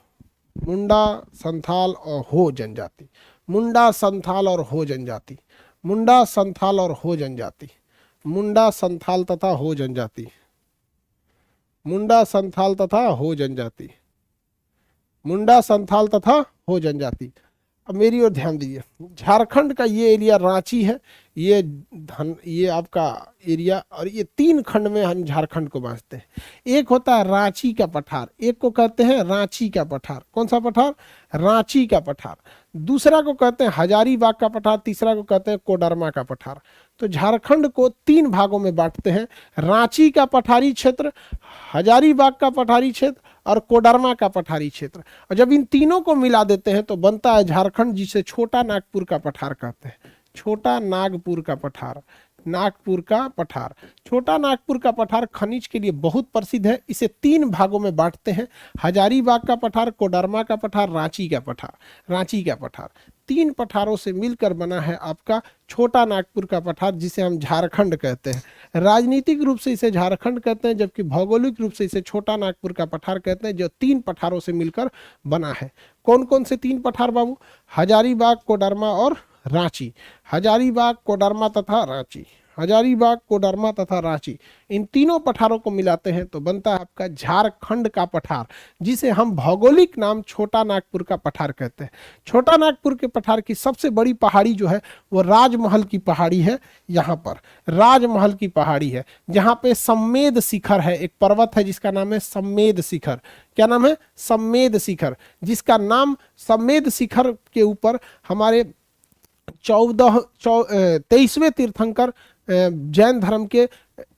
मुंडा, संथाल और हो जनजाति। मुंडा, संथाल और हो जनजाति। मुंडा, संथाल और हो जनजाति। मुंडा, संथाल तथा हो जनजाति। मुंडा, संथाल तथा हो जनजाति। मुंडा, संथाल तथा हो जनजाति। अब मेरी ओर ध्यान दीजिए, झारखंड का ये एरिया रांची है, ये आपका एरिया, और ये तीन खंड में हम झारखंड को बांटते हैं। एक होता है रांची का पठार, एक को कहते हैं रांची का पठार। कौन सा पठार? रांची का पठार। दूसरा को कहते हैं हजारीबाग का पठार, तीसरा को कहते हैं कोडरमा का पठार। तो झारखंड को तीन भागों में बांटते हैं, रांची का पठारी क्षेत्र, हजारीबाग का पठारी क्षेत्र और कोडरमा का पठारी क्षेत्र। और जब इन तीनों को मिला देते हैं तो बनता है झारखंड, जिसे छोटा नागपुर का पठार कहते हैं। छोटा नागपुर का पठार, नागपुर का पठार। छोटा नागपुर का पठार खनिज के लिए बहुत प्रसिद्ध है। इसे तीन भागों में बांटते हैं, हजारीबाग का पठार, कोडरमा का पठार, रांची का पठार। रांची का पठार तीन पठारों से मिलकर बना है आपका छोटा नागपुर का पठार, जिसे हम झारखंड कहते हैं। राजनीतिक रूप से इसे झारखंड कहते हैं, जबकि भौगोलिक रूप से इसे छोटा नागपुर का पठार कहते हैं, जो तीन पठारों से मिलकर बना है। कौन कौन से तीन पठार बाबू? हजारीबाग, कोडरमा और रांची। हजारीबाग, कोडरमा तथा रांची। हजारीबाग, कोडरमा तथा रांची, इन तीनों पठारों को मिलाते हैं तो बनता है आपका झारखंड का पठार, जिसे हम भौगोलिक नाम छोटा नागपुर का पठार कहते हैं। छोटा नागपुर के पठार की सबसे बड़ी पहाड़ी जो है वो राजमहल की पहाड़ी है। यहाँ पर राजमहल की पहाड़ी है, जहाँ पे सम्मेद शिखर है, एक पर्वत है जिसका नाम है सम्मेद शिखर। क्या नाम है? सम्मेद शिखर, जिसका नाम सम्मेद शिखर के ऊपर हमारे 23वें तीर्थंकर जैन धर्म के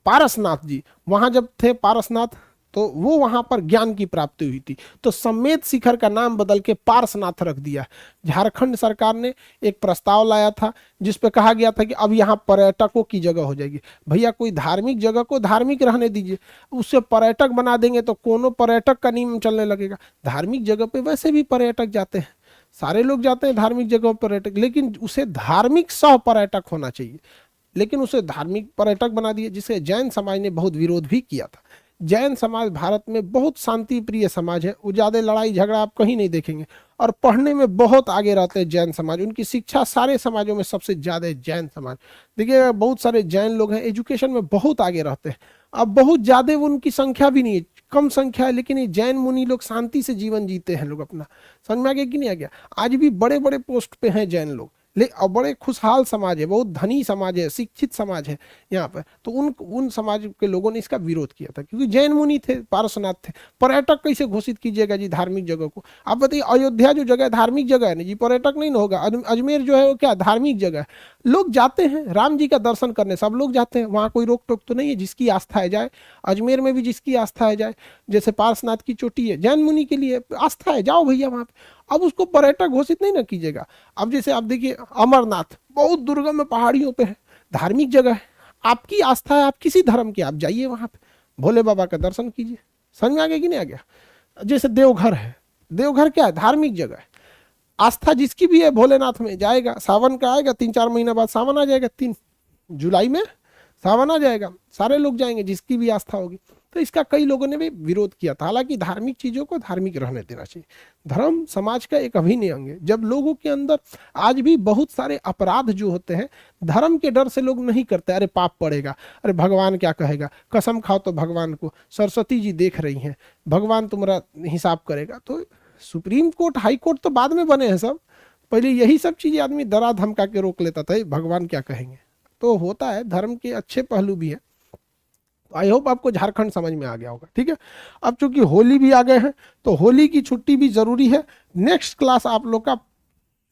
पारसनाथ जी वहां जब थे, पारसनाथ, तो वो वहां पर ज्ञान की प्राप्ति हुई थी, तो सम्मेद शिखर का नाम बदल के पारसनाथ रख दिया। झारखंड सरकार ने एक प्रस्ताव लाया था जिस पे कहा गया था कि अब यहाँ पर्यटकों की जगह हो जाएगी। भैया कोई धार्मिक जगह को धार्मिक रहने दीजिए, उससे पर्यटक बना देंगे तो कोनो पर्यटक का नियम चलने लगेगा। धार्मिक जगह पे वैसे भी पर्यटक जाते हैं, सारे लोग जाते हैं धार्मिक जगहों पर पर्यटक, लेकिन उसे धार्मिक सह पर्यटक होना चाहिए। लेकिन उसे धार्मिक पर्यटक बना दिए, जिसे जैन समाज ने बहुत विरोध भी किया था। जैन समाज भारत में बहुत शांति प्रिय समाज है, वो ज़्यादा लड़ाई झगड़ा आप कहीं नहीं देखेंगे, और पढ़ने में बहुत आगे रहते हैं जैन समाज। उनकी शिक्षा सारे समाजों में सबसे ज़्यादा है जैन समाज। देखिए बहुत सारे जैन लोग हैं, एजुकेशन में बहुत आगे रहते हैं। अब बहुत ज़्यादा उनकी संख्या भी नहीं है, कम संख्या है, लेकिन ये जैन मुनि लोग शांति से जीवन जीते हैं लोग अपना। समझ में आ गया कि नहीं आ गया? आज भी बड़े बड़े पोस्ट पे हैं जैन लोग, और बड़े खुशहाल समाज है, बहुत धनी समाज है, शिक्षित समाज है यहाँ पर। तो उन समाज के लोगों ने इसका विरोध किया था, क्योंकि जैन मुनि थे, पारसनाथ थे। पर्यटक कैसे घोषित कीजिएगा जी धार्मिक जगह को? आप बताइए, अयोध्या जो जगह धार्मिक जगह है ना जी, पर्यटक नहीं ना होगा। अजमेर जो है वो क्या धार्मिक जगह है, लोग जाते हैं राम जी का दर्शन करने, सब लोग जाते हैं, वहाँ कोई रोक टोक तो नहीं है, जिसकी आस्था है जाए। अजमेर में भी जिसकी आस्था है जाए, जैसे पारसनाथ की चोटी है, जैन मुनि के लिए आस्था है, जाओ भैया वहाँ पे। अब उसको पर्यटक घोषित नहीं ना कीजिएगा। अब जैसे आप देखिए अमरनाथ बहुत दुर्गम में पहाड़ियों पे है, धार्मिक जगह है, आपकी आस्था है, आप किसी धर्म की, आप जाइए वहाँ पे, भोले बाबा का दर्शन कीजिए। समझ में आ गया कि नहीं आ गया? जैसे देवघर है, देवघर क्या है? धार्मिक जगह है, आस्था जिसकी भी है भोलेनाथ में जाएगा। सावन का आएगा, 3-4 महीना बाद सावन आ जाएगा, 3 जुलाई में सावन आ जाएगा, सारे लोग जाएंगे जिसकी भी आस्था होगी। तो इसका कई लोगों ने भी विरोध किया था। हालांकि धार्मिक चीज़ों को धार्मिक रहने देना चाहिए, धर्म समाज का एक अभिन्न अंग है। जब लोगों के अंदर आज भी बहुत सारे अपराध जो होते हैं, धर्म के डर से लोग नहीं करते, अरे पाप पड़ेगा, अरे भगवान क्या कहेगा, कसम खाओ तो भगवान को, सरस्वती जी देख रही हैं, भगवान तुम्हारा हिसाब करेगा। तो सुप्रीम कोर्ट, हाई कोर्ट तो बाद में बने हैं सब, पहले यही सब चीज़ें आदमी डरा धमका के रोक लेता था, भगवान क्या कहेंगे। तो होता है, धर्म के अच्छे पहलू भी है। आई होप आपको झारखंड समझ में आ गया होगा। ठीक है, अब चूंकि होली भी आ गए हैं तो होली की छुट्टी भी जरूरी है। नेक्स्ट क्लास आप लोग का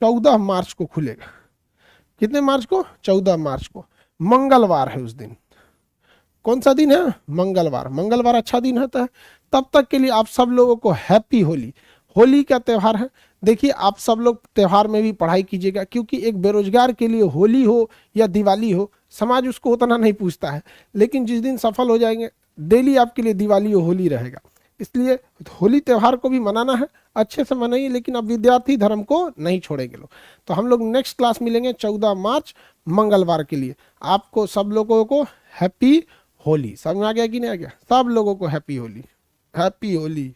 14 मार्च को खुलेगा। कितने मार्च को? 14 मार्च को, मंगलवार है उस दिन। कौन सा दिन है? मंगलवार। मंगलवार अच्छा दिन होता है। तब तक के लिए आप सब लोगों को हैप्पी होली। होली का त्यौहार है। देखिए आप सब लोग त्यौहार में भी पढ़ाई कीजिएगा, क्योंकि एक बेरोजगार के लिए होली हो या दिवाली हो, समाज उसको उतना नहीं पूछता है। लेकिन जिस दिन सफल हो जाएंगे, डेली आपके लिए दिवाली और होली रहेगा। इसलिए होली त्यौहार को भी मनाना है, अच्छे से मनाइए, लेकिन अब विद्यार्थी धर्म को नहीं छोड़ेंगे लोग। तो हम लोग नेक्स्ट क्लास मिलेंगे 14 मार्च मंगलवार के लिए। आपको सब लोगों को हैप्पी होली। समझ में आ गया कि नहीं आ गया? सब लोगों को हैप्पी होली, हैप्पी होली।